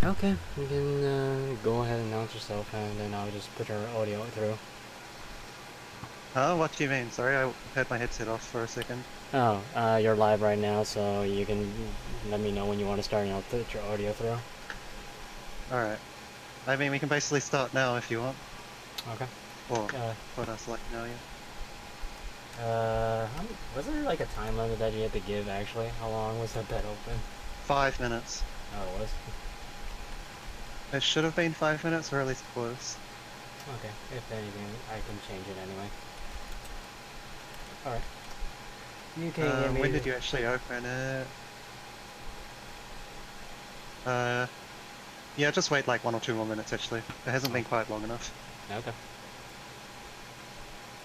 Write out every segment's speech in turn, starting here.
Okay, you can go ahead and announce yourself, and then I'll just put your audio through. Oh, what do you mean? Sorry, I had my headset off for a second. Oh, you're live right now, so you can let me know when you want to start, and I'll put your audio through. Alright. I mean, we can basically start now if you want. Okay. Or Uh, what else like now, yeah. was there like a time limit that you had to give actually? How long was that bet open? 5 minutes. Oh, it was. It should have been 5 minutes, or at least it was. Okay. If anything, I can change it anyway. All right. You can give When me. did you actually open it? Uh, yeah, just wait like 1 or 2 more minutes actually. It hasn't been quite long enough. Oh, okay.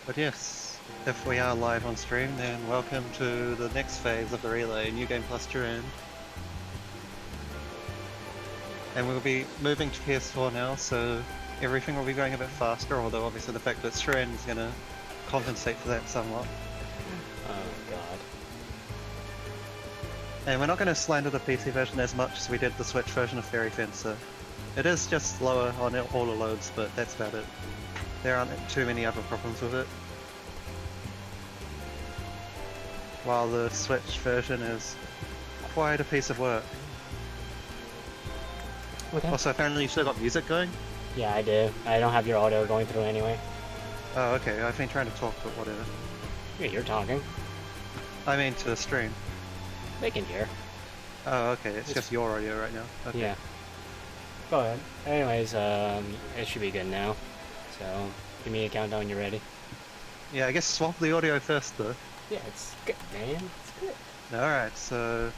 But yes, if we are live on stream, then welcome to the next phase of the relay, New Game Plus Turin. And we'll be moving to PS4 now, so everything will be going a bit faster, although obviously the fact that Turin is going to compensate for that somewhat. Oh God. And we're not going to slander the PC version as much as we did the Switch version of Fairy Fencer. It is just slower on all the loads, but that's about it. There aren't too many other problems with it. While the Switch version is quite a piece of work. Okay. Also, apparently you still got music going? Yeah, I do. I don't have your audio going through anyway. Oh, okay, I've been trying to talk, but whatever. Yeah, you're talking. I mean to the stream. They can hear. Oh, okay, it's just your audio right now. Okay. Yeah. Go ahead. Anyways, it should be good now. So, give me a countdown when you're ready. Yeah, I guess swap the audio first though. Yeah, it's good, man. It's good. Alright, so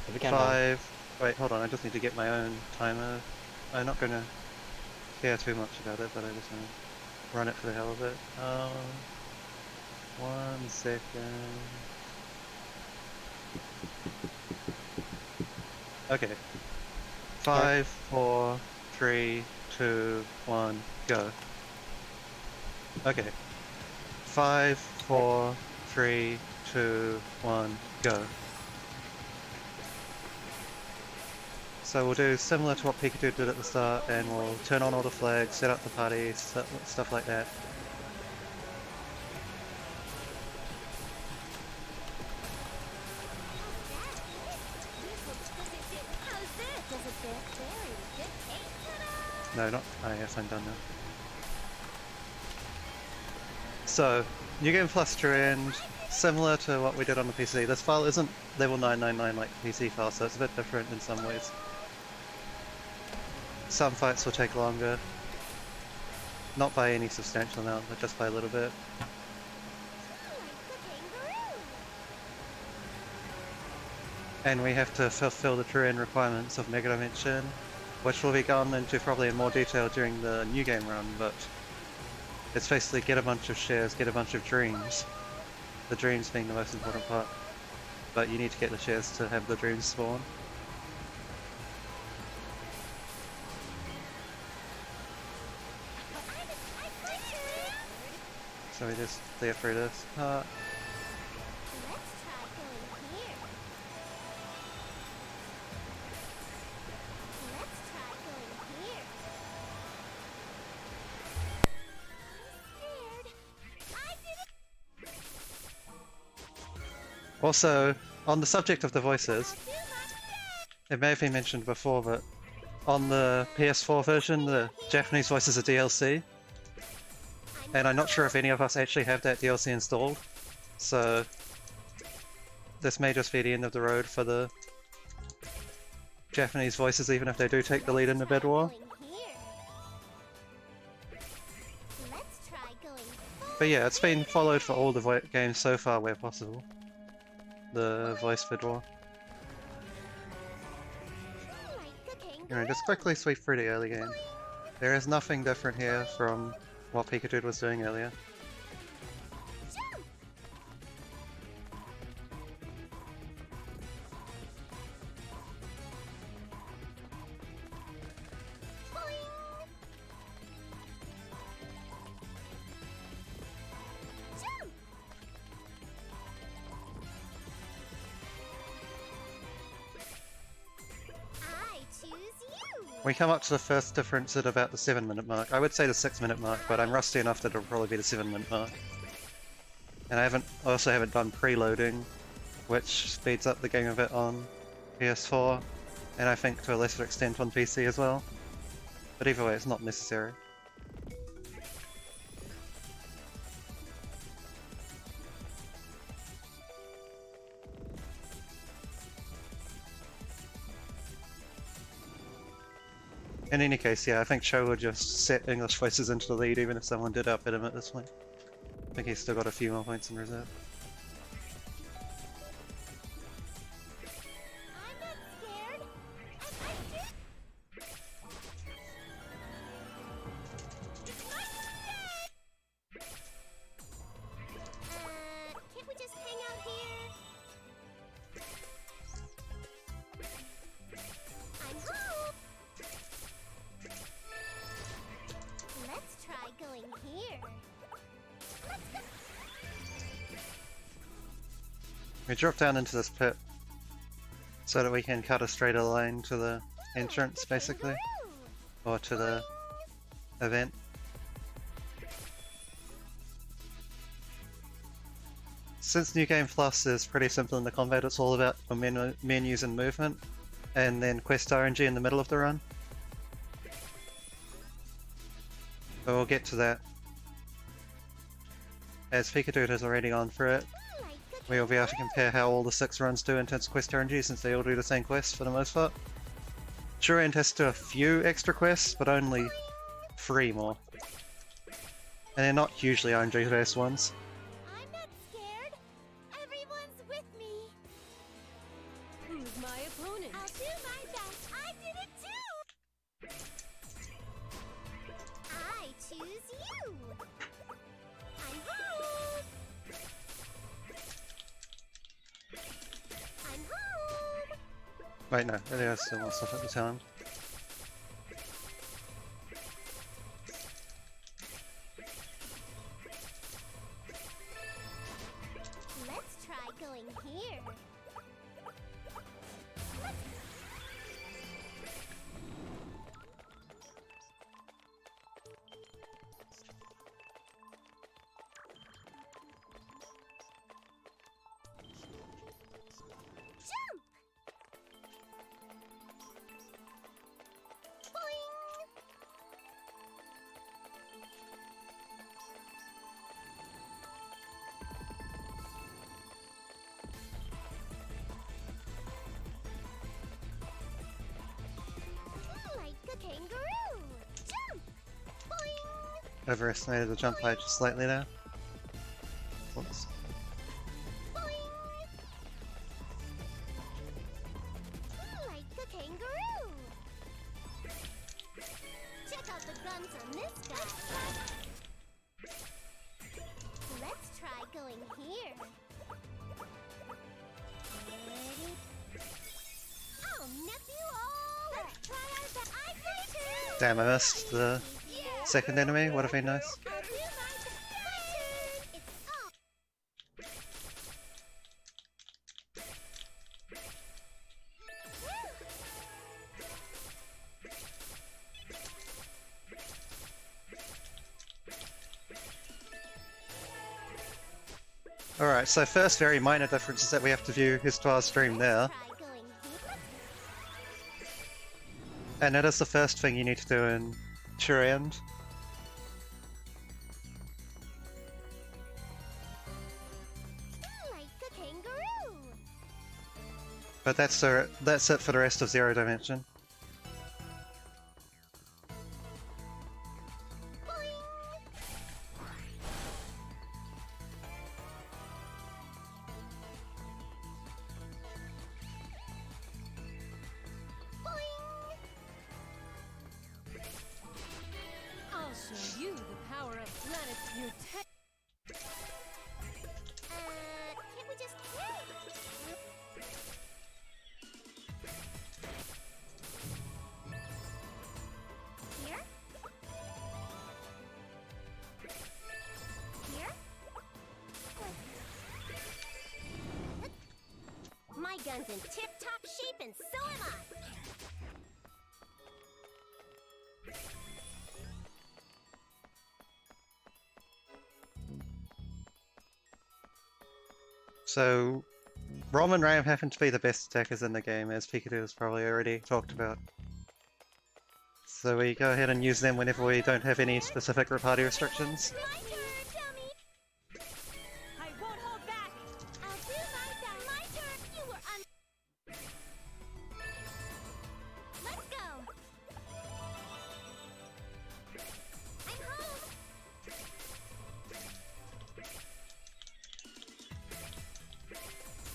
Give a countdown. 5. Wait, hold on, I just need to get my own timer. I'm not gonna care too much about it, but I just wanna run it for the hell of it. 1 second. Okay. 5, 4, 3, 2, 1, go. Okay. 5, 4, 3, 2, 1, go. So we'll do similar to what Pikachu did at the start, and we'll turn on all the flags, set up the party, stuff like that. No, not. Oh, yes, I'm done now. So, New Game Plus Trend, similar to what we did on the PC. This file isn't level 999 like the PC file, so it's a bit different in some ways. Some fights will take longer. Not by any substantial amount, but just by a little bit. And we have to fulfill the terrain requirements of Megadimension, which will be gone into probably in more detail during the new game run, but it's basically get a bunch of shares, get a bunch of dreams. The dreams being the most important part. But you need to get the shares to have the dreams spawn. So we just clear through this part. Also, on the subject of the voices, it may have been mentioned before, but on the PS4 version, the Japanese voices are DLC. And I'm not sure if any of us actually have that DLC installed, so this may just be the end of the road for the Japanese voices, even if they do take the lead in the Bed War. But yeah, it's been followed for all the games so far where possible. The voice Bed War. Anyway, just quickly sweep through the early game. There is nothing different here from what Pikachu was doing earlier. We come up to the first difference at about the 7-minute mark. I would say the 6-minute mark, but I'm rusty enough that it'll probably be the 7-minute mark. And I also haven't done preloading, which speeds up the game a bit on PS4, and I think to a lesser extent on PC as well. But either way, it's not necessary. In any case, yeah, I think Cho would just set English voices into the lead even if someone did outbid him at this point. I think he's still got a few more points in reserve. We drop down into this pit so that we can cut a straighter line to the entrance, basically, or to the event. Since New Game Plus is pretty simple in the combat, it's all about menus and movement, and then quest RNG in the middle of the run. But we'll get to that. As Pikadude has already gone for it, we will be able to compare how all the 6 runs do in terms of quest RNG, since they all do the same quest for the most part. Shurand has to do a few extra quests, but only 3 more. And they're not hugely RNG based ones. I'm not scared. Everyone's with me. Who's my opponent? I'll do my best. I did it too. I choose you. I'm home. I'm home. Wait, no, there's still more stuff at the time. Let's try going here. Jump! Boing! Like a kangaroo! Jump! Boing! Overestimated the jump height just slightly there. Whoops. Boing! Like a kangaroo! Check out the guns on this guy! Let's try going here. Ready? I'll nip you all! Let's try our best! I did too! Damn, I missed the Yeah. second enemy, would have been nice. I'll do my best! My turn! It's on! Alright, so first very minor difference is that we have to view Histoire's stream there, Try going here. and that is the first thing you need to do in Shurand. Like a kangaroo! But that's it for the rest of Zero Dimension. I'll show you the power of planets you Can't we just here? Here? My gun's in tip-top shape and so am I! So, Rom and Ram happen to be the best attackers in the game, as Pikachu has probably already talked about. So we go ahead and use them whenever we don't have any specific party restrictions. My turn, dummy. I won't hold back. I'll do my best. My turn. You were Let's go. I'm home.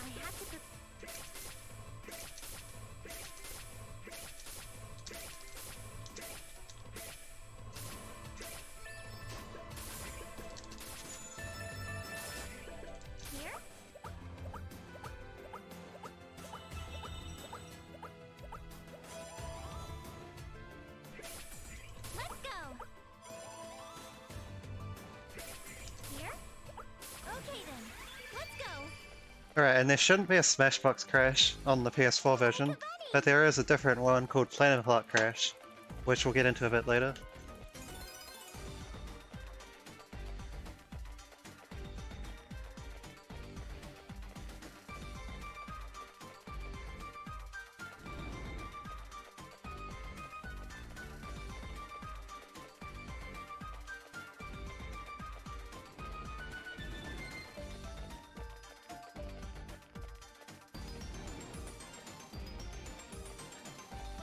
I have to. Here. Let's go. Here. Okay then. Let's go. Alright, and there shouldn't be a Smashbox crash on the PS4 version, but there is a different one called Planet Apart Crash, which we'll get into a bit later.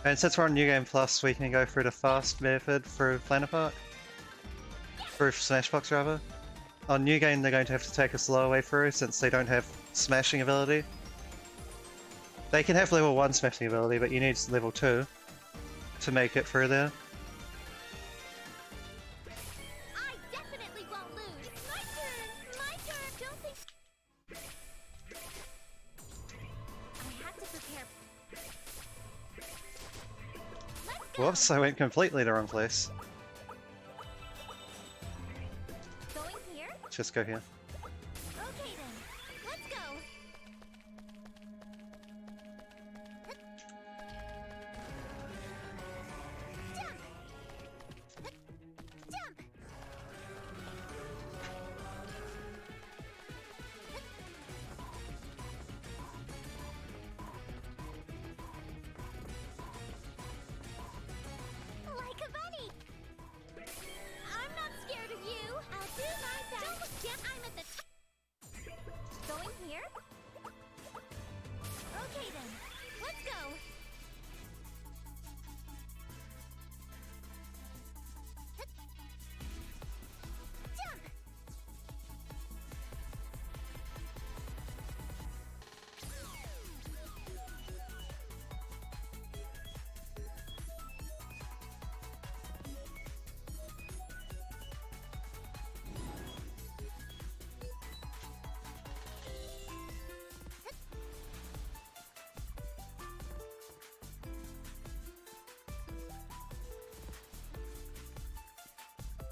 And since we're on New Game Plus, we can go through the fast method through Planet Park. Through Smashbox, rather. On New Game, they're going to have to take a slower way through since they don't have smashing ability. They can have level 1 smashing ability, but you need level 2 to make it through there. I definitely won't lose. My turn. My turn. Don't think. I have to prepare. Let's go. Whoops, I went completely the wrong place. Going here. Just go here. Okay then. Let's go. Jump. Jump. Like a bunny. I'm not scared of you. I'll do my best. Don't forget I'm at the top. Going here? Okay then. Let's go. Jump.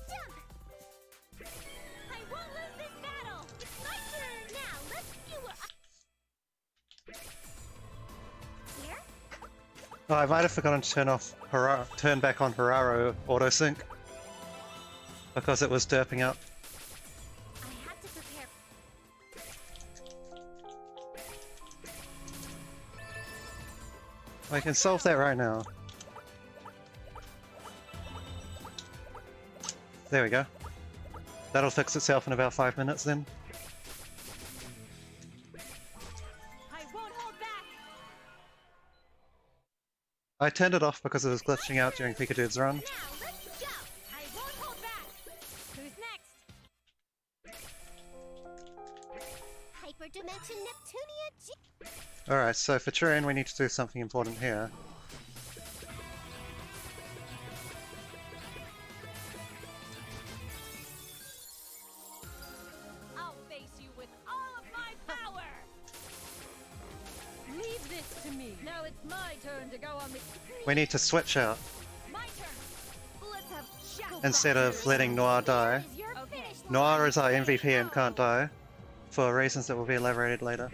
Jump. I won't lose this battle. It's my turn. Now let's skewer up. Here? Oh, I might have forgotten to turn back on Hararo autosync because it was derping up. I have to prepare. I can solve that right now. There we go. That'll fix itself in about 5 minutes then. I won't hold back. I turned it off because it was glitching out during Pikachu's run. Now let's go. I won't hold back. Who's next? Hyperdimension Neptunia G. Alright, so for Turin we need to do something important here. I'll face you with all of my power. Leave this to me. Now it's my turn to go on the. We need to switch out My turn. Let's have shadow instead of letting Noir die. You're Okay. finished. Noir is our MVP and can't die, for reasons that will be elaborated later.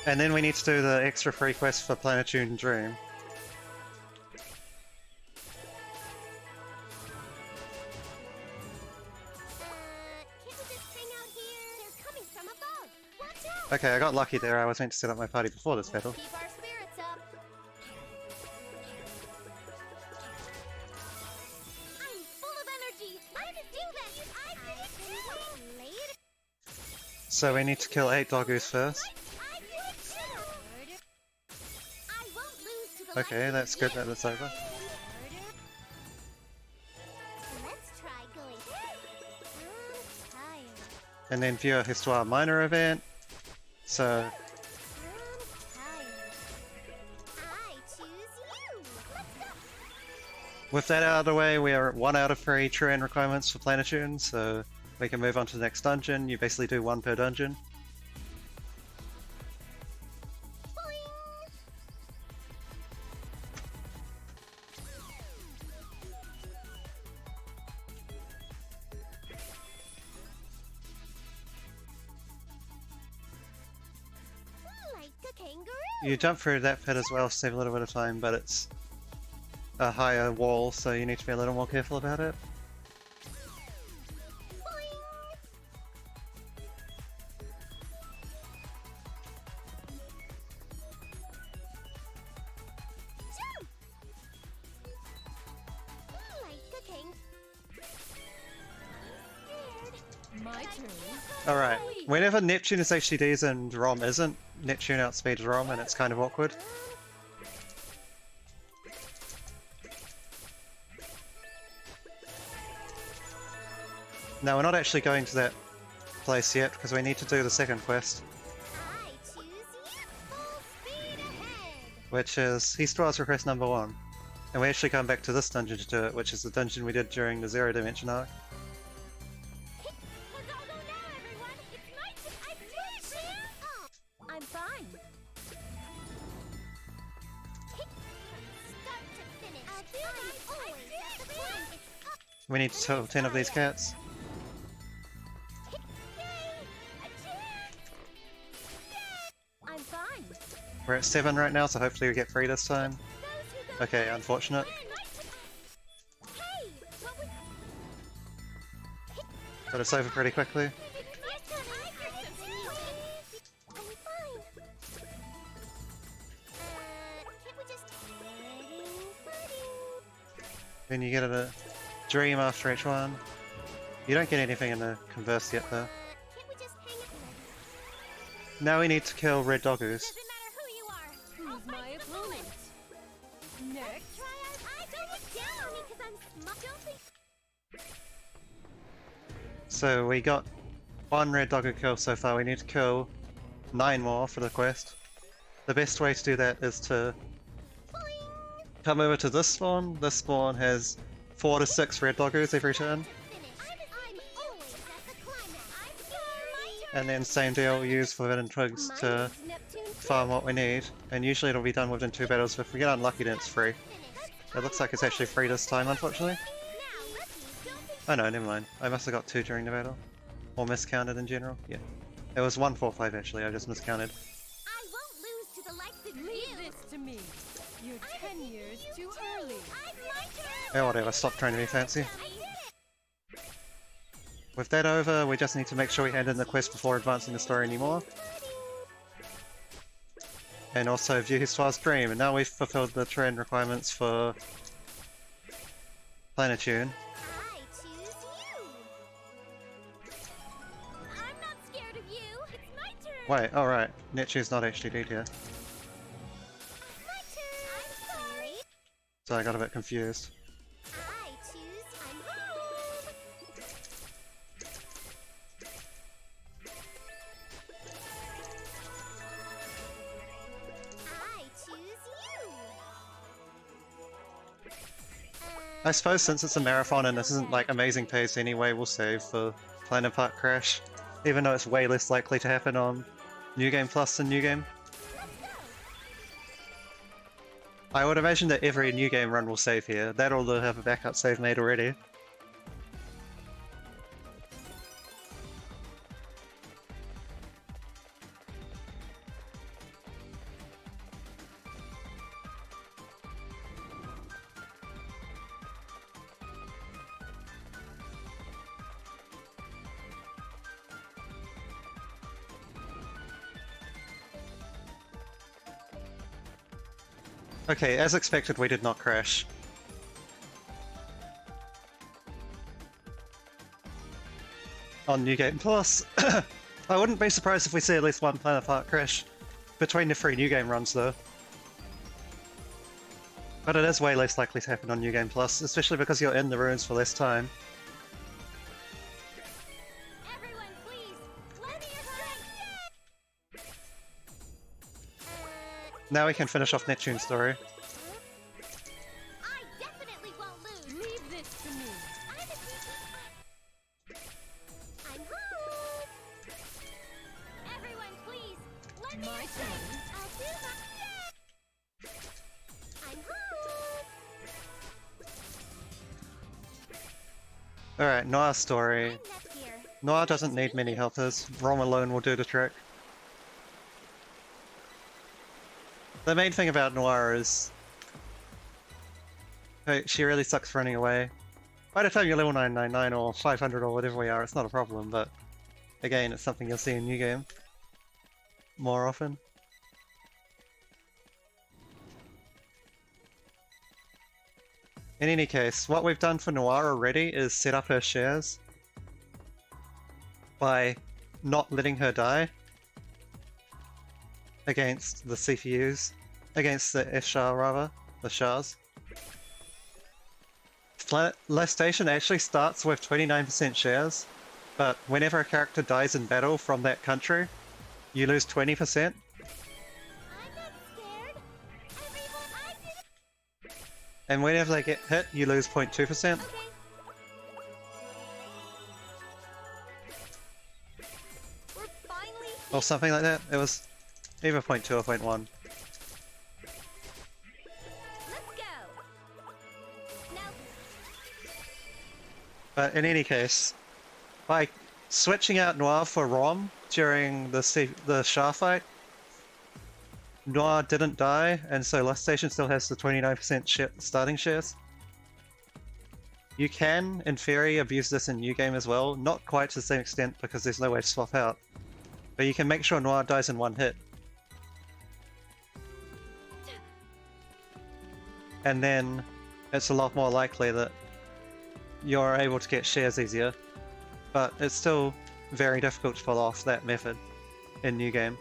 And then we need to do the extra free quest for Planetune Dream. Can't we just hang out here? They're coming from above. Watch out! Okay, I got lucky there. I was meant to set up my party before this battle. Keep our spirits up. I'm full of energy. I can do this. I can wait later. So we need to kill 8 doggoos first. I can too. I won't lose to the Okay, that's good that it's over. Let's try going. I'm tired. And then view a Histoire minor event. So I'm tired. I choose you. Let's go. with that out of the way, we are 1 out of 3 true end requirements for Planetune, so we can move on to the next dungeon. You basically do 1 per dungeon. Boing. Like a kangaroo. You jump through that pit as well to save a little bit of time, but it's a higher wall, so you need to be a little more careful about it. Boing. Jump. Like a kangaroo. My turn. Alright, whenever Neptune is HDDs and ROM isn't, Neptune outspeeds ROM and it's kind of awkward. Now we're not actually going to that place yet because we need to do the second quest, I choose you. Full speed ahead. which is Histoire's request number 1. And we actually come back to this dungeon to do it, which is the dungeon we did during the Zero Dimension arc. We're go now, everyone. It's my turn. I did it, man. Oh, I'm fine. start to finish. I'll do I'm always at the climb. It's up. We need to kill 10 of these cats. Yay! A chance. I'm fine. We're at 7 right now, so hopefully we get 3 this time. Those who go Okay, unfortunate. Hey, what was But it's over pretty quickly. my turn? I'm fine. Can't we just Then you get a dream after each one. You don't get anything in the converse yet though. can't we just hang it? Now we need to kill red doggoos. Doesn't matter who you are. Who's my opponent? Next. Try out. I don't look down on me because I'm smart. Don't think. So we got 1 red doggo kill so far. We need to kill 9 more for the quest. The best way to do that is to come over to this spawn. This spawn has 4 to 6 red doggos every turn. I'm always at the climax. I'm my turn. And then same deal, use forbidden twigs My to name's Neptune. farm what we need. And usually it'll be done within 2 battles, but if we get unlucky then it's free. It looks like it's actually free this time, unfortunately. Now, let's use don't Oh no, never mind. I must have got 2 during the battle. Or miscounted in general. Yeah. It was 145 actually, I just miscounted. I won't lose to the likes of Leave you. this to me. You're 10 years too early. I'm my turn. Oh whatever, stop trying to be fancy. I did it. With that over, we just need to make sure we hand in the quest before advancing the story anymore. And also view Histoire's dream, and now we've fulfilled the trend requirements for Planetune. I choose you. I'm not scared of you. It's my turn. Wait, alright, Neptune's not actually dead here, My turn. I'm sorry. so I got a bit confused. I choose. I'm home. I choose you. I suppose since it's a marathon and this isn't like amazing pace anyway, we'll save for Planet Park Crash. Even though it's way less likely to happen on New Game Plus than New Game. I would imagine that every New Game run will save here. That'll have a backup save made already. Okay, as expected, we did not crash. On New Game Plus. I wouldn't be surprised if we see at least one Planet Park crash between the 3 New Game runs, though. But it is way less likely to happen on New Game Plus, especially because you're in the ruins for less time. Everyone, please, lend me your strength. Now we can finish off Neptune's story. I definitely won't lose. Leave this to me. I'm a sneaky. I'm home. Everyone, please, lend me My your strength. I'll do my best. I'm home. Alright, Noir's story. I'm Nep here. Noir doesn't need many helpers. Rom alone will do the trick. The main thing about Noir is she really sucks running away. By the time you're level 999 or 500 or whatever we are, it's not a problem, but again, it's something you'll see in New Game more often. In any case, what we've done for Noir already is set up her shares by not letting her die against the CPUs, against the SHAR rather, the SHARs. Last Station actually starts with 29% shares, but whenever a character dies in battle from that country, you lose 20%. I'm not scared. Everyone, I did it. And whenever they get hit, you lose 0.2%. Okay. We're finally Or something like that. It was either 0.2 or 0.1. Let's go. Now, But in any case, by switching out Noir for Rom during the SHAR fight, Noir didn't die, and so Last Station still has the 29% starting shares. You can, in theory, abuse this in New Game as well, not quite to the same extent because there's no way to swap out. But you can make sure Noir dies in one hit. And then it's a lot more likely that you're able to get shares easier. But it's still very difficult to pull off that method in New Game.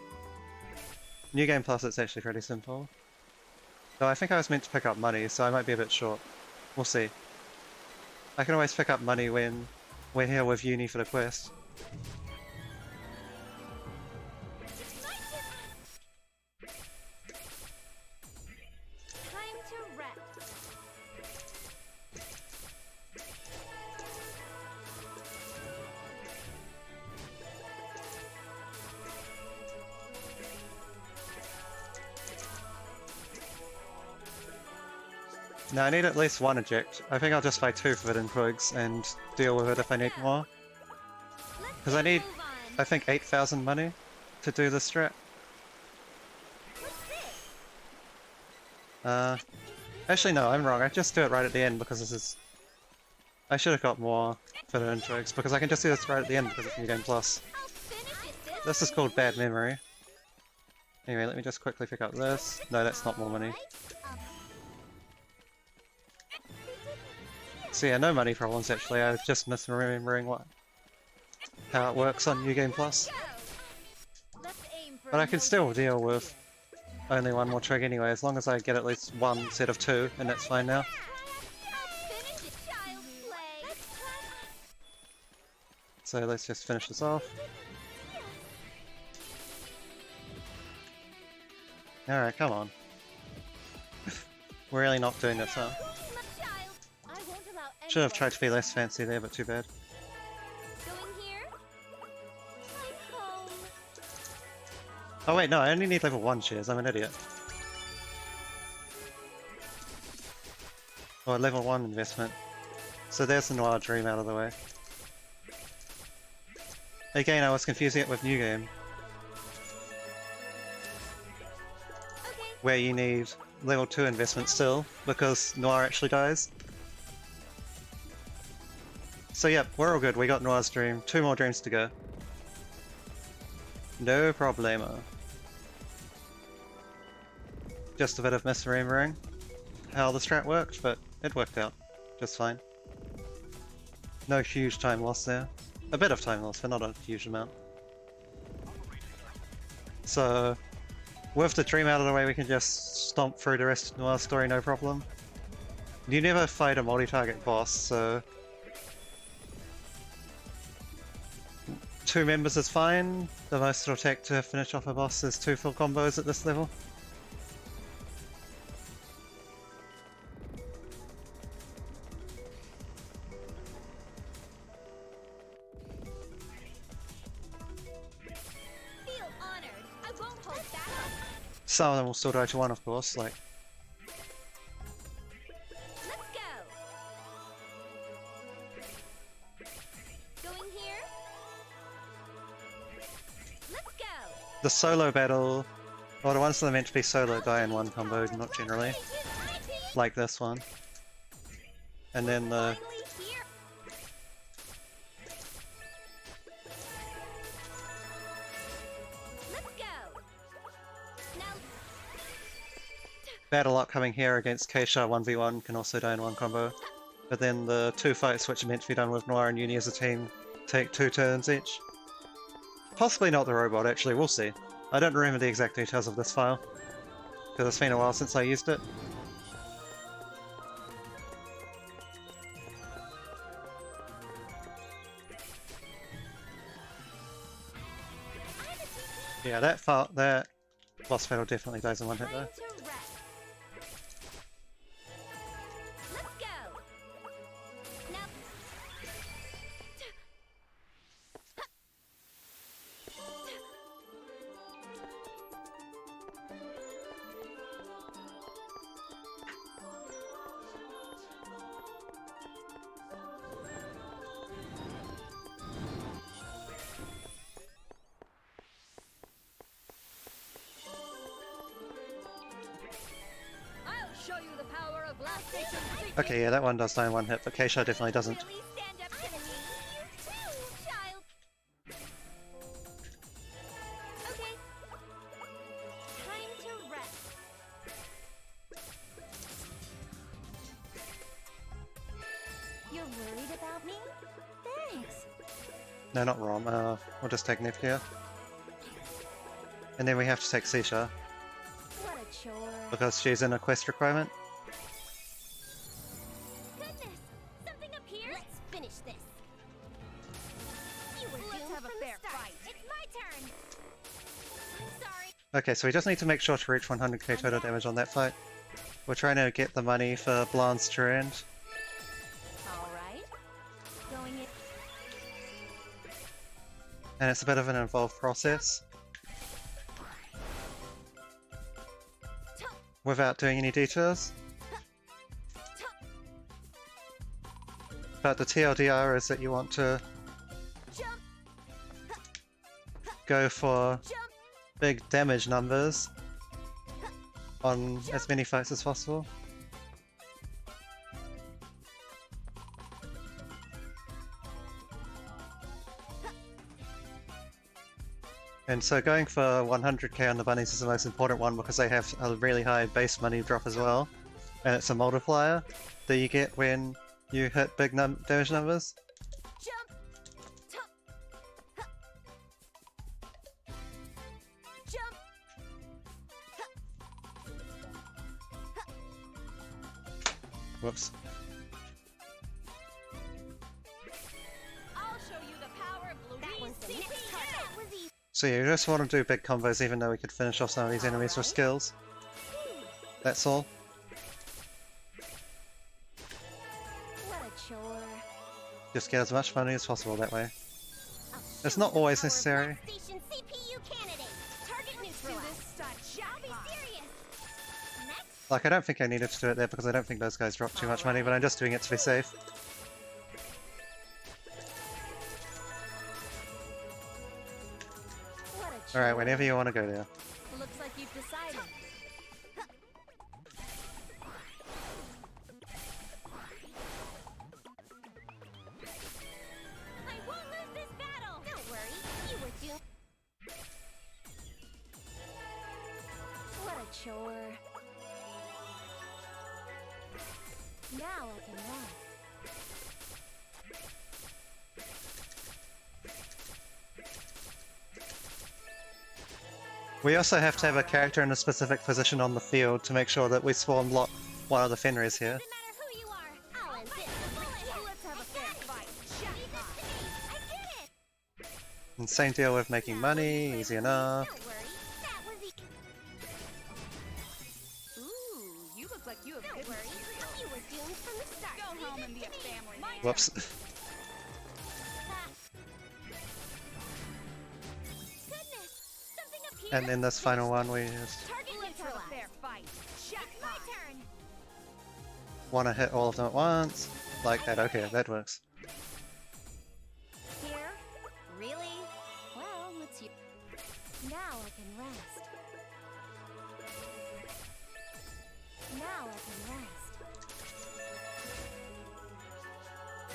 New Game Plus, it's actually pretty simple. Though I think I was meant to pick up money, so I might be a bit short. We'll see. I can always pick up money when we're here with Uni for the quest. time to rest. Now I need at least one eject. I think I'll just buy 2 forbidden twigs and deal with it if I need more. Let's 'Cause I need- move on. I think 8,000 money to do this strat. What's this? Actually no, I'm wrong. I just do it right at the end because this is... I should have got more forbidden twigs because I can just do this right at the end because it's New Game Plus. I'll finish it. This is called bad memory. Anyway, let me just quickly pick up this. No, that's not more money. So yeah, no money problems actually. I was just misremembering how it works on New Game Plus. Let's aim for But a I can no still hit. deal with only one more trig anyway, as long as I get at least one set of 2, and that's fine now. I'll finish it, child's play. Let's try. So let's just finish this off. Alright, come on. We're really not doing this, huh? I won't allow Should have anyone tried to be less fancy there, but too bad. going here. I'm home. Oh wait, no, I only need level 1 shares, I'm an idiot. Or level 1 investment. So there's the Noir Dream out of the way. Again, I was confusing it with New Game, Okay. where you need level 2 investment still, because Noir actually dies. So yep, we're all good, we got Noir's Dream, 2 more dreams to go. No problemo. just a bit of misremembering how the strat worked, but it worked out just fine. No huge time loss there. A bit of time loss, but not a huge amount. So, with the dream out of the way, we can just stomp through the rest of Noir's story no problem. You never fight a multi-target boss, so 2 members is fine. The most it'll take to finish off a boss is 2 full combos at this level. Feel honored. I won't hold back. Some of them will still die to 1, of course, like Let's go. Going here. Let's go. the solo battle, or the ones that are meant to be solo die in 1 combo, not generally, like this one. And then the Finally here. Let's go. Now battle upcoming here against Keisha 1v1 can also die in 1 combo. But then the 2 fights which are meant to be done with Noir and Uni as a team take 2 turns each. Possibly not the robot, actually, we'll see. I don't remember the exact details of this file, because it's been a while since I used it. Yeah, that boss battle definitely dies in 1 hit though. time to rest. Let's go. Now I'll show you the power of last station. Okay, yeah, that one does die in 1 hit, but Keisha definitely doesn't. really stand up to me. You too, child. Okay. Time to rest. You're worried about me? Thanks. No, not Rom, we'll just take Neptunia. And then we have to take Sisha, What a chore. because she's in a quest requirement. Goodness! Something up here? Let's finish this. You were Let's doomed have a from fair the start. fight. It's my turn. I'm sorry. Okay, so we just need to make sure to reach 100k total damage on that fight. We're trying to get the money for Blan's Durand. All right. Going in. And it's a bit of an involved process. Without doing any details. But the TLDR is that you want to Jump, go for jump. big damage numbers on as many fights as possible. And so going for 100k on the bunnies is the most important one because they have a really high base money drop as well. And it's a multiplier that you get when you hit big damage numbers. Jump. Jump. Whoops. I'll show you the power of Blue. That was the next target. That was easy. So yeah, you just want to do big combos even though we could finish off some of these enemies with skills. That's all. What a chore. Just get as much money as possible that way. I'll It's show not you the always power of necessary. Black Station CPU candidate. Target Do neutralized. this stunt. I'll be serious. Next. Like, I don't think I needed to do it there because I don't think those guys drop too much money, but I'm just doing it to be safe. What a chore. Alright, whenever you want to go there. Looks like you've decided. I won't lose this battle. Don't worry. You were doomed. What a chore. Now I can rest. We also have to have a character in a specific position on the field to make sure that we spawn block one of the Fenris here. No matter who you are, I'll invincible you. Let's have a fair fight. Leave this to me. I get it. And same deal with making money, easy enough. Don't worry. That was Ooh, you look like you have Don't good worry. material. You were doomed from the start. Go home and be a family man. Whoops. Goodness. Something up here. And in this final one, we just Target Let's have a neutralized. fair fight. It's my turn. want to hit all of them at once. Like that. Okay, that works. Here? Really? Well, let's use. Now I can rest. Now I can rest.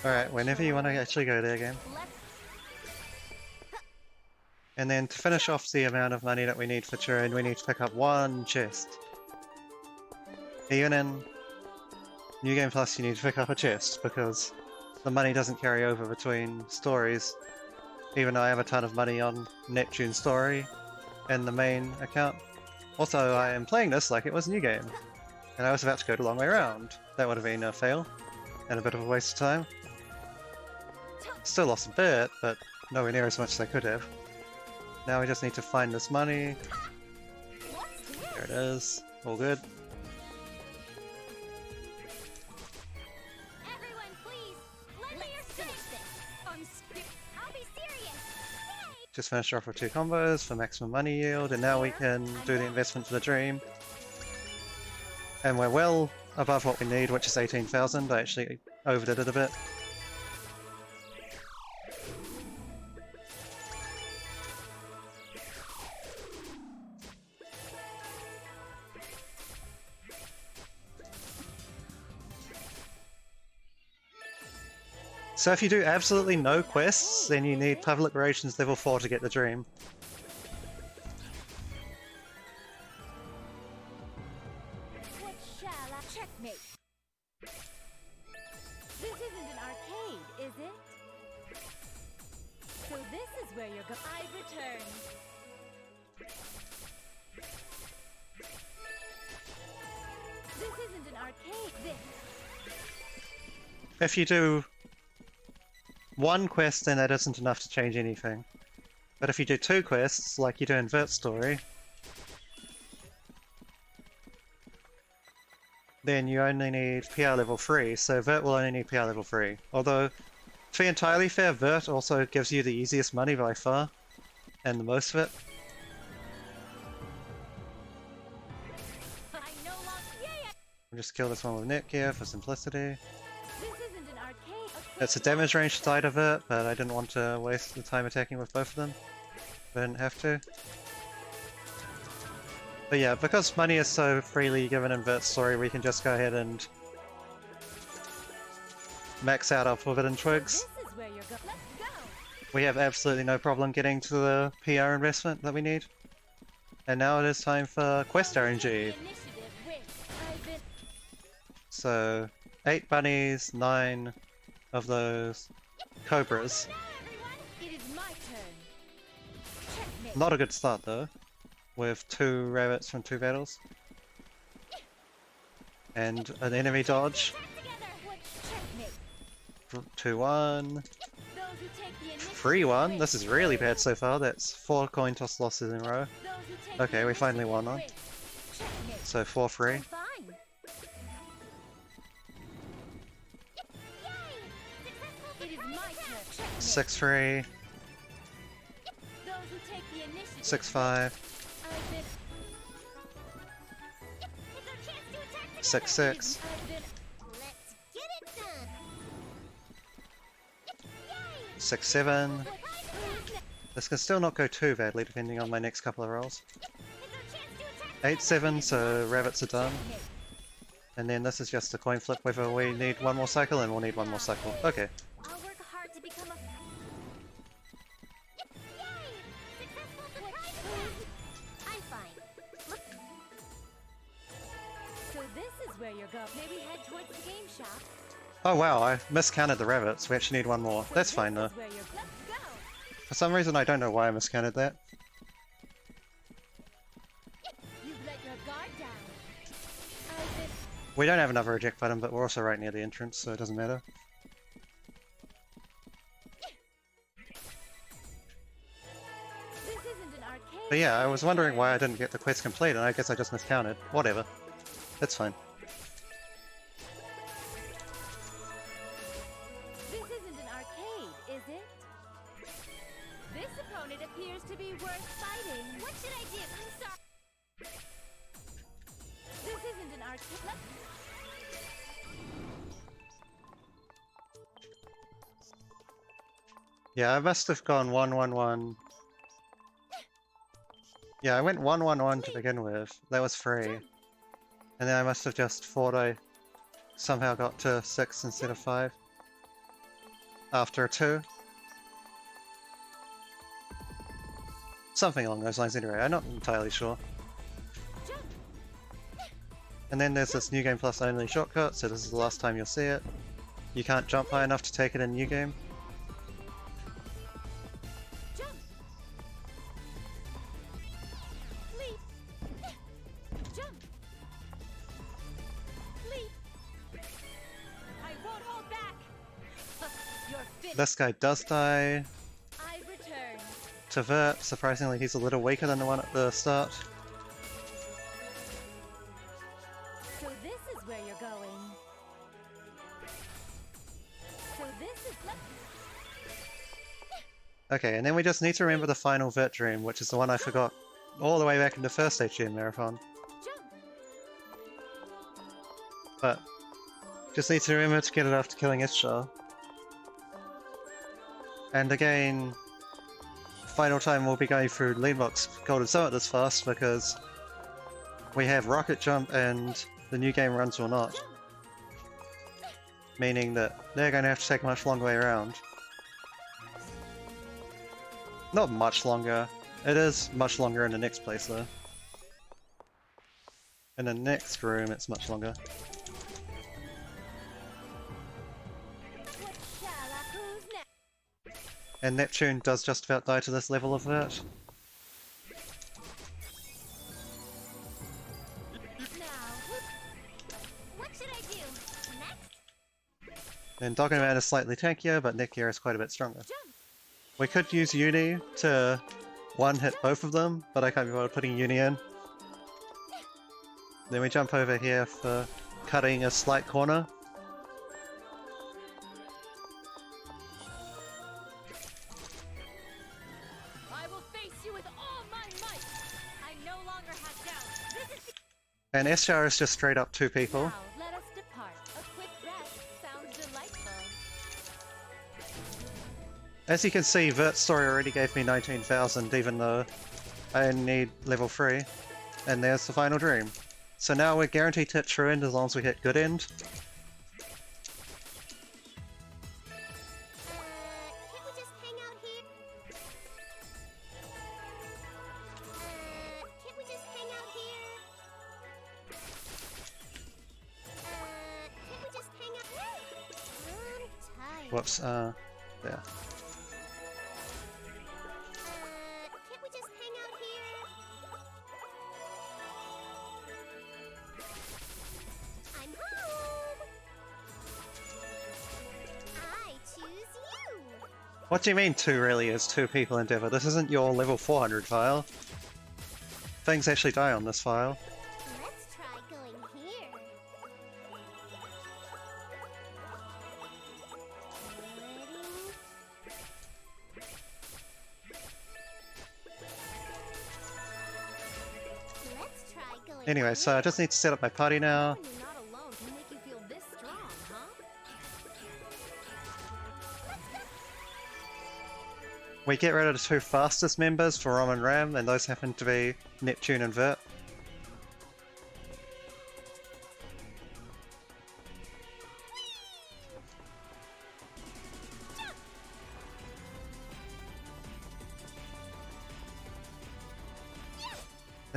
Alright, whenever you want to actually go there again. Let's. And then to finish off the amount of money that we need for Turin, we need to pick up one chest. Even in New Game Plus, you need to pick up a chest because the money doesn't carry over between stories. Even though I have a ton of money on Neptune's story and the main account. Also, I am playing this like it was New Game, and I was about to go the long way around. That would have been a fail and a bit of a waste of time. Still lost a bit, but nowhere near as much as I could have. Now we just need to find this money. What's this? There it is. All good. Everyone, please. Let me finish this. I'll be serious. Yay! Just finished off with 2 combos for maximum money yield, and now we can do the investment for the dream. And we're well above what we need, which is 18,000. I actually overdid it a bit. So if you do absolutely no quests, then you need Public Relations level 4 to get the dream. What shall I checkmate? This isn't an arcade, is it? So this is where you're going. I return. This isn't an arcade. This. If you do one quest, then that isn't enough to change anything. But if you do 2 quests, like you do in Vert Story, then you only need PR level 3, so Vert will only need PR level 3. Although, to be entirely fair, Vert also gives you the easiest money by far, and the most of it. I no longer. Yay! We'll just kill this one with Netgear for simplicity. This isn't an arcade. It's a damage range side of it, but I didn't want to waste the time attacking with both of them. I didn't have to. But yeah, because money is so freely given in Vert Story, we can just go ahead and max out our Forbidden Twigs. This is where you're going. Let's go. We have absolutely no problem getting to the PR investment that we need. And now it is time for Quest RNG. The initiative wins. I've been. So, 8 bunnies, 9 of those cobras. Now, everyone. It is my turn. Checkmate. Not a good start though, with 2 rabbits from 2 battles. And an enemy dodge. Back together. Checkmate. 2-1. Those who take the initiative 3-1. win. This is really bad so far. That's 4 coin toss losses in a row. Those who take Okay, the we finally initiative won on. win. Checkmate. So 4-3. Fine. Yay! It is my turn. Checkmate. 6-3. Those who take the initiative. 6-5. I've been. It's our chance to attack together. 6-6. I've been. Let's get it done. Yay! 6-7. It's our This can still not go too badly depending on my next couple of rolls. chance to attack 8-7, so rabbits are done. Checkmate. And then this is just a coin flip whether we need one more cycle, and we'll need one more cycle. Okay. I'll work hard to become a. Yay! Successful surprise! I'm fine. Look, So this is where you're you're going. Maybe head towards the game shop. Oh wow, I miscounted the rabbits. We actually need one more. That's fine though. This is where you're. Let's go. For some reason I don't know why I miscounted that. You've let your guard down. We don't have another eject button, but we're also right near the entrance, so it doesn't matter. This isn't an arcade. But yeah, I was wondering why I didn't get the quest complete, and I guess I just miscounted. Whatever. That's fine. This isn't an arcade, is it? This opponent appears to be worth fighting. What should I do? I'm sorry. This isn't an arcade. Yeah, I must have gone 1-1-1. Yeah, I went 1-1-1 to begin with. That was free. And then I must have just thought I somehow got to 6 instead of 5. After a 2. Something along those lines anyway, I'm not entirely sure. And then there's this New Game Plus only shortcut, so this is the last time you'll see it. You can't jump high enough to take it in New Game. Jump. Leap. Jump. Leap. I won't hold back. You're finished. This guy does die I return. to Vert. Surprisingly, he's a little weaker than the one at the start. So this is where you're going. So this is Okay, and then we just need to remember the final Vert Dream, which is the one I forgot all the way back in the first HDNMarathon. jump. But just need to remember to get it after killing Ishtar. And again, final time we'll be going through Leadbox Golden Summit this fast because we have Rocket Jump and the new game runs will not. Meaning that they're going to have to take a much longer way around. Not much longer. It is much longer in the next place though. In the next room it's much longer. What shall I? Who's next? And Neptune does just about die to this level of that. Now. What should I do? Next? And Doggerman is slightly tankier, but Nekia is quite a bit stronger. Jump. We could use Uni to one-hit both of them, but I can't be bothered putting Uni in. Then we jump over here for cutting a slight corner. I will face you with all my might. I no longer have doubt. This is And Eschar is just straight up 2 people. Now, let us depart. A quick rest sounds delightful. As you can see, Vert's story already gave me 19,000 even though I only need level 3. And there's the final dream. So now we're guaranteed to hit true end as long as we hit good end. Can't we just hang out here? Can't we just hang out here? Can't we just hang out here? I'm tired. Whoops, there. Can't we just hang out here? I'm home. I choose you. What do you mean 2 really is 2 people endeavor? This isn't your level 400 file. Things actually die on this file. Let's try going here. Let's try going Anyway, so I just need to set up my party now. When you're not alone can make you feel this strong, huh? We get rid of the 2 fastest members for Rom and Ram, and those happen to be Neptune and Vert.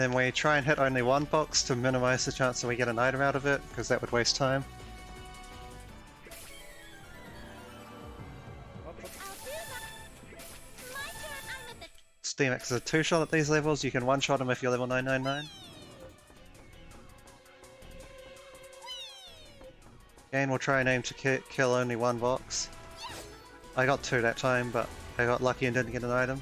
Then we try and hit only one box to minimize the chance that we get an item out of it, because that would waste time. I'll do my turn. I'm at the Steam X is a 2-shot at these levels, you can 1-shot him if you're level 999. Again, we'll try and aim to kill only one box. I got 2 that time, but I got lucky and didn't get an item.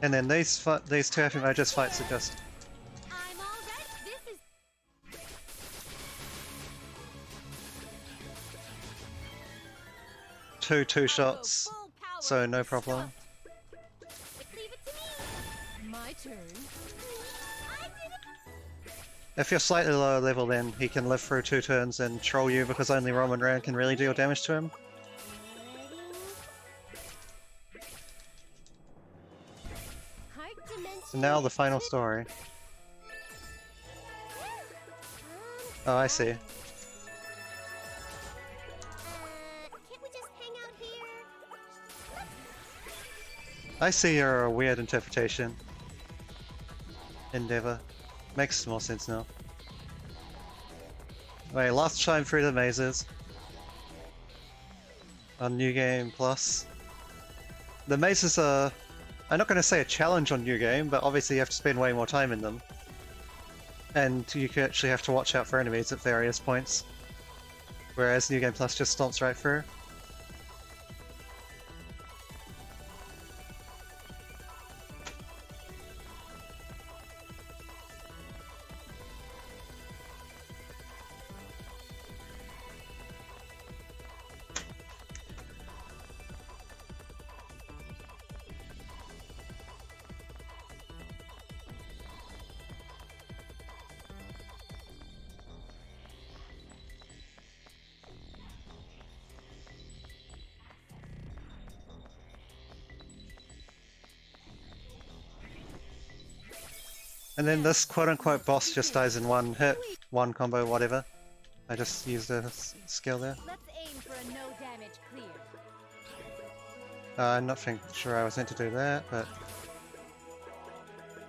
And then these two FMOGS fights are just I'm all ready. This is 2 shots, full power. so no problem. Leave it to me. My turn. I did it. If you're slightly lower level, then he can live through 2 turns and troll you because only Rom and Ran can really deal damage to him. Heart dimension. And now the final story. Oh, I see. Can't we just hang out here? I see your weird interpretation. Endeavor. Makes more sense now. Wait, last time through the mazes. On New Game Plus. The mazes are... I'm not going to say a challenge on New Game, but obviously you have to spend way more time in them. And you can actually have to watch out for enemies at various points. Whereas New Game Plus just stomps right through. And then this quote-unquote boss just dies in one hit, one combo, whatever. I just used a skill there. Let's aim for a no damage clear. I'm not sure I was meant to do that, but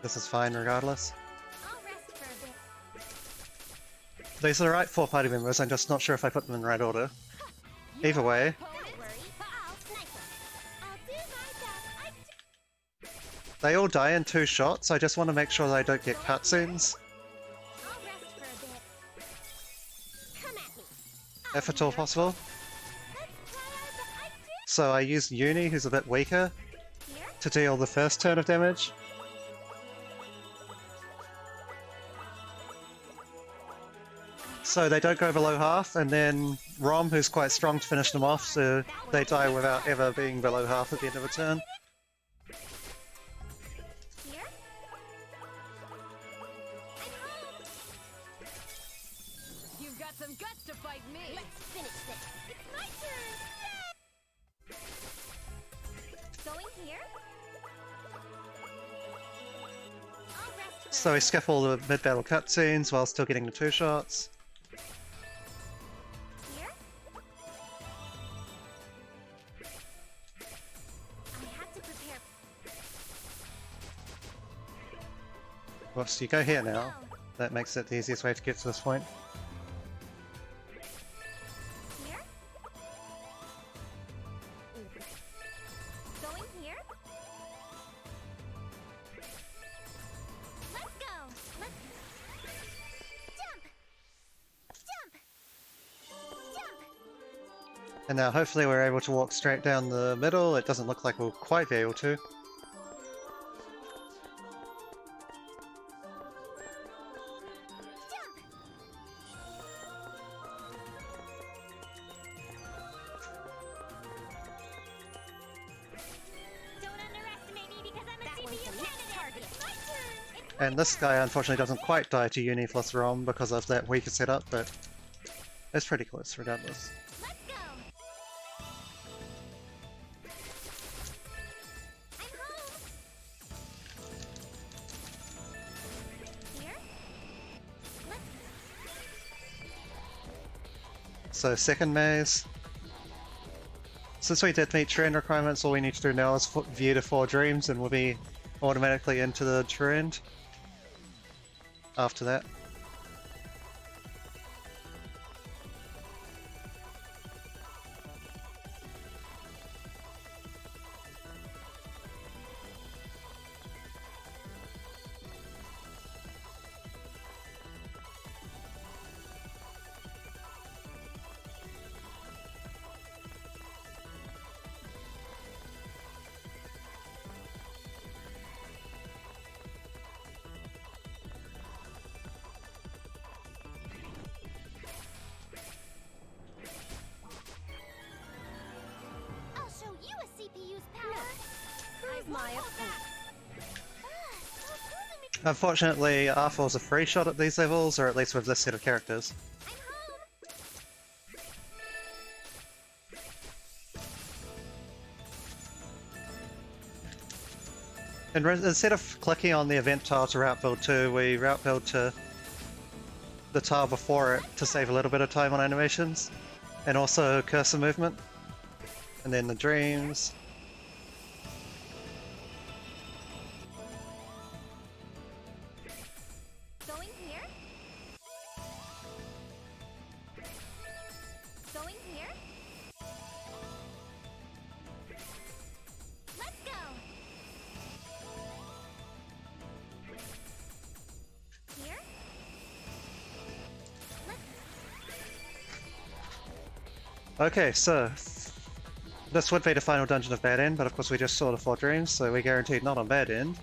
this is fine regardless. I'll rest for a bit. These are the right 4 party members, I'm just not sure if I put them in the right order. Either way, Don't worry. I'll snipe him. I'll do my best. they all die in 2 shots, I just want to make sure that I don't get cutscenes, I'll rest for a bit. Come at me. if at all possible. Let's try our best. So I used Uni, who's a bit weaker, Here. to deal the first turn of damage. So they don't go below half, and then Rom, who's quite strong to finish them off, so they die without ever being below half at the end of a turn. Here. I'm home. You've got some guts to fight me. Let's finish this. It's my turn. Going here. I'll rest for So we skip all the mid-battle cutscenes while still getting the 2 shots. here. I had to prepare. Well, so you go here now. That makes it the easiest way to get to this point. Here. Going here. Let's go. Let's jump. Jump. Jump. And now hopefully we're able to walk straight down the middle. It doesn't look like we'll quite be able to. Jump. Don't underestimate me because I'm a CPU candidate. It's my turn. It's And this guy unfortunately doesn't quite die to Uni plus Rom because of that weaker setup, but it's pretty close regardless. Let's go. I'm home. Here. Let's So second maze, Since we did meet trend requirements, all we need to do now is view the 4 dreams and we'll be automatically into the trend after that. I'll show you a CPU's power. Who's my opponent? Unfortunately, R4's a free shot at these levels, or at least with this set of characters. I'm home. And instead of clicking on the event tile to route build to, we route build to the tile before it to save a little bit of time on animations, and also cursor movement. And then the dreams. Going here. Going here. Let's go. Here. Okay, so this would be the final dungeon of Bad End, but of course we just saw the 4 dreams, so we're guaranteed not on Bad End.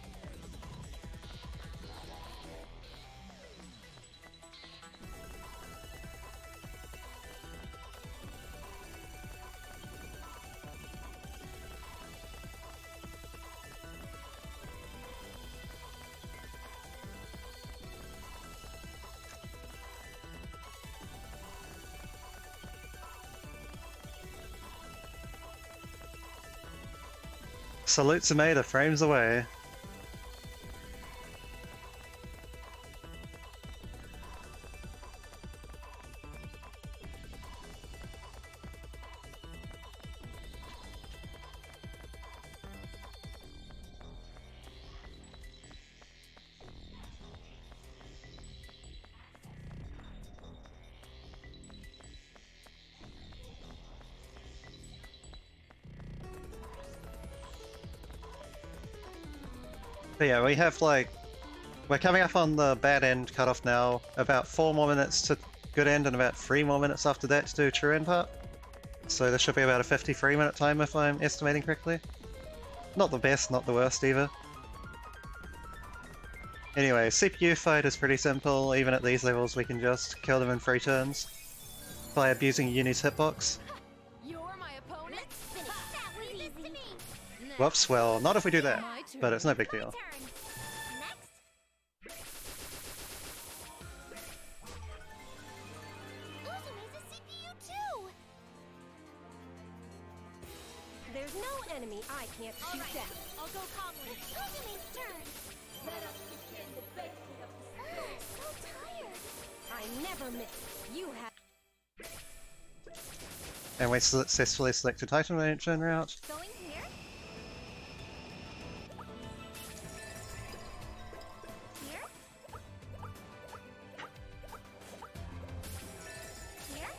Salute Sumeda, frames away. But yeah, we have like, we're coming up on the Bad End cutoff now, about 4 more minutes to good end and about 3 more minutes after that to do true end part. So this should be about a 53-minute time if I'm estimating correctly. Not the best, not the worst either. Anyway, CPU fight is pretty simple. Even at these levels we can just kill them in 3 turns by abusing Uni's hitbox. You're my opponent? Let's finish that with easy. To me. Whoops, well, not if we do that, My turn. but it's no big deal. Turn. Next. Uzume's a CPU too. There's no enemy I can't All shoot right, down. I'll go cobbling. It's Uzume's turn. Let us begin the baking of the so tired. I never miss. You have. And we successfully selected Titan Dimension route. Going here. Here. Here.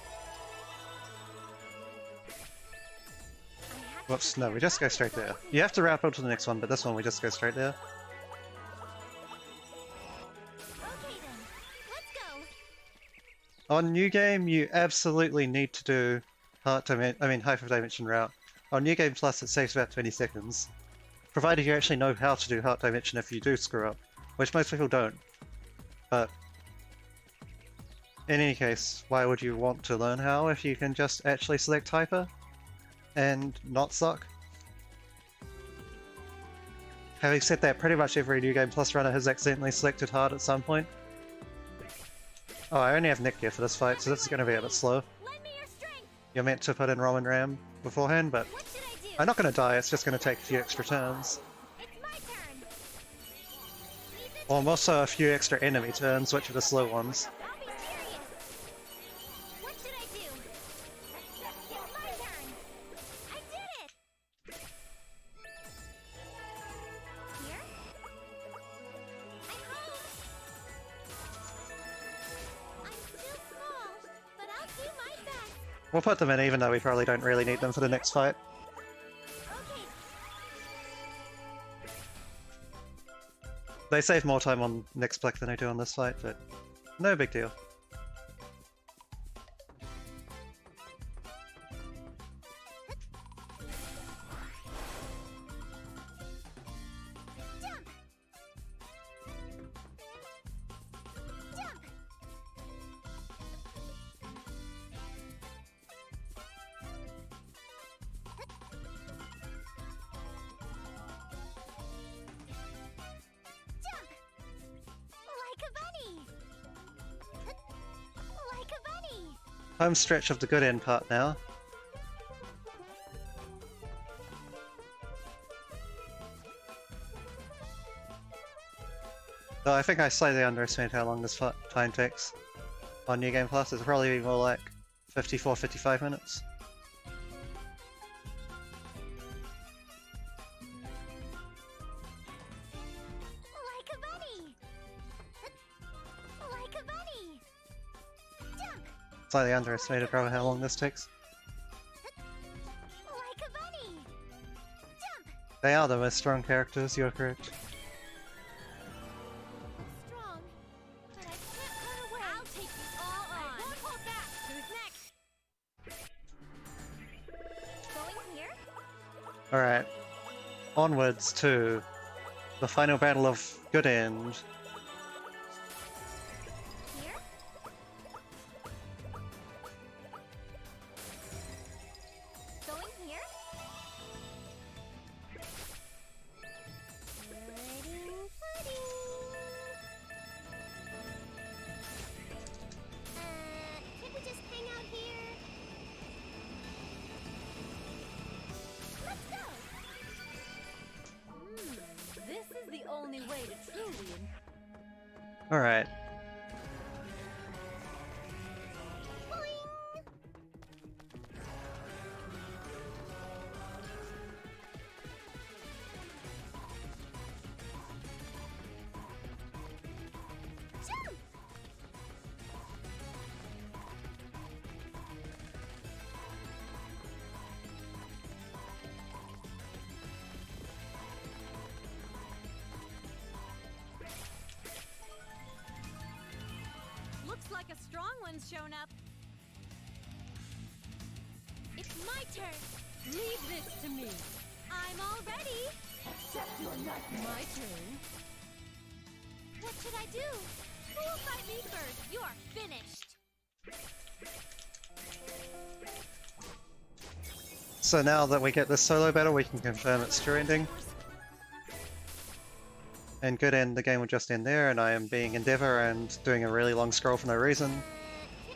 I have to Whoops, no, we prepare just go fire straight there. before You have to route build to the next one, but this one we just go straight there. Okay then. Let's go. On New Game, you absolutely need to do Hyper Dimension route. On New Game Plus, it saves about 20 seconds. Provided you actually know how to do Heart Dimension if you do screw up, which most people don't. But in any case, why would you want to learn how if you can just actually select Hyper and not suck? Having said that, pretty much every New Game Plus runner has accidentally selected hard at some point. Oh, I only have Nick here for this fight, so this is going to be a bit slow. Lend me your strength. You're meant to put in Roman Ram beforehand, but What should I do? I'm not going to die, it's just going to take a few extra turns. It's my turn. Leave it. Well, also a few extra enemy turns, which are the slow ones. I'll be serious. What should I do? It's my turn. I We'll put them in even though we probably don't really need them for the next fight. Okay. They save more time on next Black than I do on this fight, but no big deal. Jump. Jump. Jump. Like a bunny. Like a bunny. Home stretch of the good end part now. Though I think I slightly underestimated how long this time takes on New Game Plus. It's probably more like 54-55 minutes. Like a bunny. Like a bunny. Jump. Slightly underestimated probably how long this takes. Like a bunny. Jump. They are the most strong characters, you're correct. Strong, but I can't run away. I'll take you all on. I won't hold back. Who's next? Going here? Alright. Onwards to the final battle of Good End. Here? Going here? Pudding, pudding. Can't we just hang out here? Let's go. This is the only way to truly. Alright. Boing. Jump. Looks like a strong one's shown up. It's my turn. Leave this to me. I'm all ready. Accept your nightmare. My turn. What should I do? Who will fight me first? You're finished. So now that we get this solo battle, we can confirm it's true ending. And Good End, the game will just end there, and I am being Endeavour and doing a really long scroll for no reason,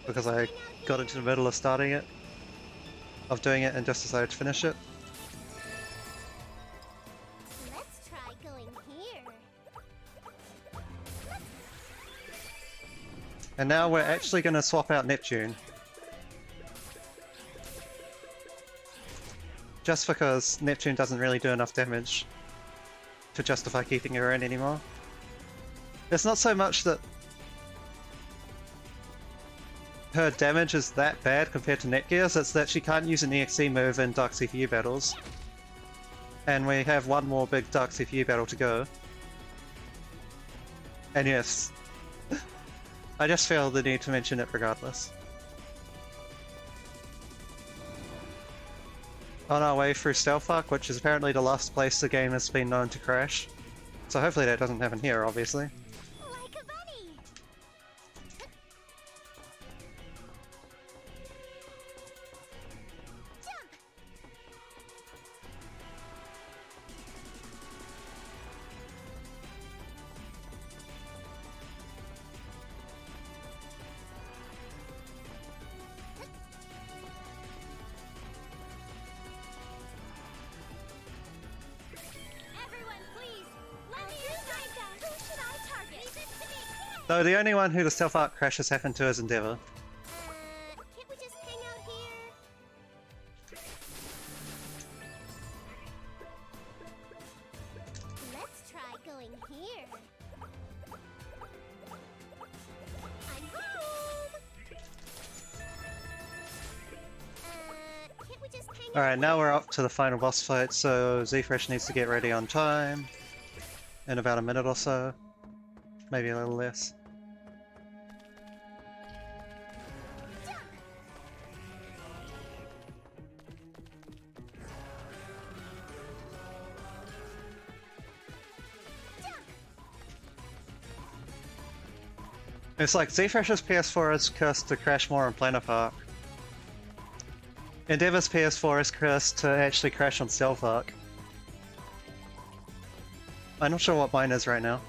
because I got into the middle of doing it and just decided to finish it. Let's try going here. And now we're actually going to swap out Neptune. Just because Neptune doesn't really do enough damage to justify keeping her in anymore. It's not so much that her damage is that bad compared to Netgear's, it's that she can't use an EXE move in Dark CPU battles. And we have one more big Dark CPU battle to go. And yes, I just feel the need to mention it regardless. On our way through Stealth Arc, which is apparently the last place the game has been known to crash. So hopefully that doesn't happen here, obviously. Like a bunny. Jump. Everyone, please. Let me decide that. Who should I target? Leave it to me. Though the only one who the Stealth Arc crash has happened to is Endeavour. Can't we just hang out here? Let's try going here. I'm home. Alright, now we're up to the final boss fight, so Z-Fresh needs to get ready on time. In about a minute or so. Maybe a little less. It's like Z-Fresh's PS4 is cursed to crash more on Planet Park. Endeavor's PS4 is cursed to actually crash on Stealth Arc. I'm not sure what mine is right now.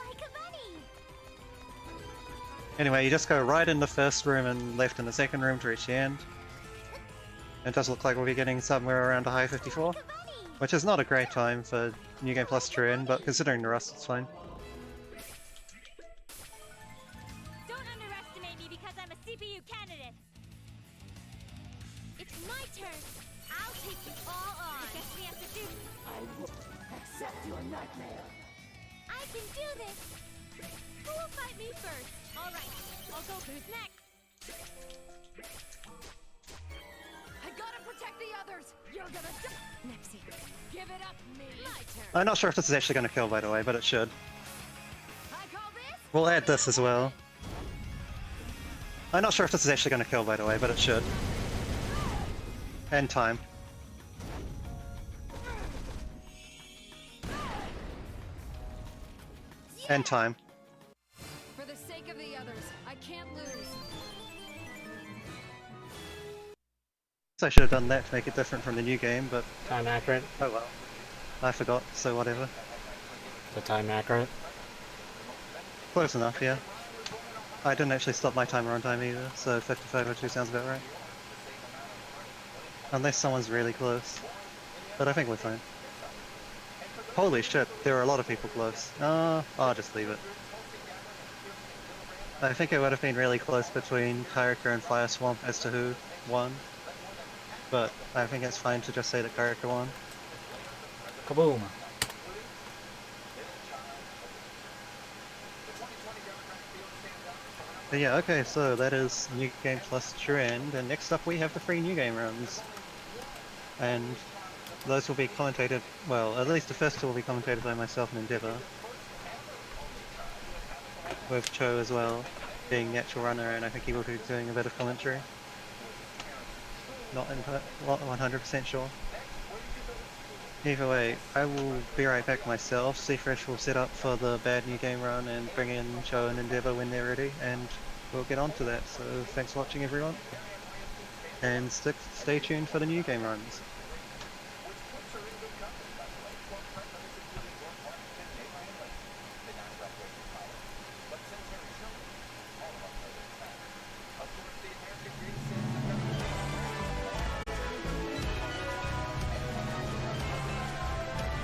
Like a bunny. Anyway, you just go right in the first room and left in the second room to reach the end. It does look like we'll be getting somewhere around a high 54, Like a bunny. which is not a great time for New Game Plus True End, but considering the rust, it's fine. Don't underestimate me because I'm a CPU candidate. It's my turn. I'll take you all on. I guess we have to do. I will accept your nightmare. I can do this. Who will fight me first? All right. I'll go. Who's next? I gotta protect the others. You're gonna die. Nipsey, give it up, me. My turn. I'm not sure if this is actually going to kill, by the way, but it should. I call this. We'll add this as well. I'm not sure if this is actually going to kill, by the way, but it should. And time. And time. For the sake of the others, I can't lose. So I should have done that to make it different from the new game, but Time accurate? oh well. I forgot, so whatever. The time accurate? Close enough, yeah. I didn't actually stop my timer on time either, so 5502 sounds about right. Unless someone's really close. But I think we're fine. Holy shit, there are a lot of people close. I'll just leave it. I think it would have been really close between Kyrika and Fire Swamp as to who won. But I think it's fine to just say that Kyrika won. Kaboom! But yeah, okay, so that is New Game Plus True End, and next up we have the free New Game runs. And those will be commentated, well, at least the first two will be commentated by myself and Endeavor. With Cho as well, being the actual runner, and I think he will be doing a bit of commentary. Not 100% sure. Either way, I will be right back myself. Z-Fresh will set up for the bad New Game run and bring in Cho and Endeavor when they're ready, and we'll get on to that. So thanks for watching everyone, and stay tuned for the New Game runs.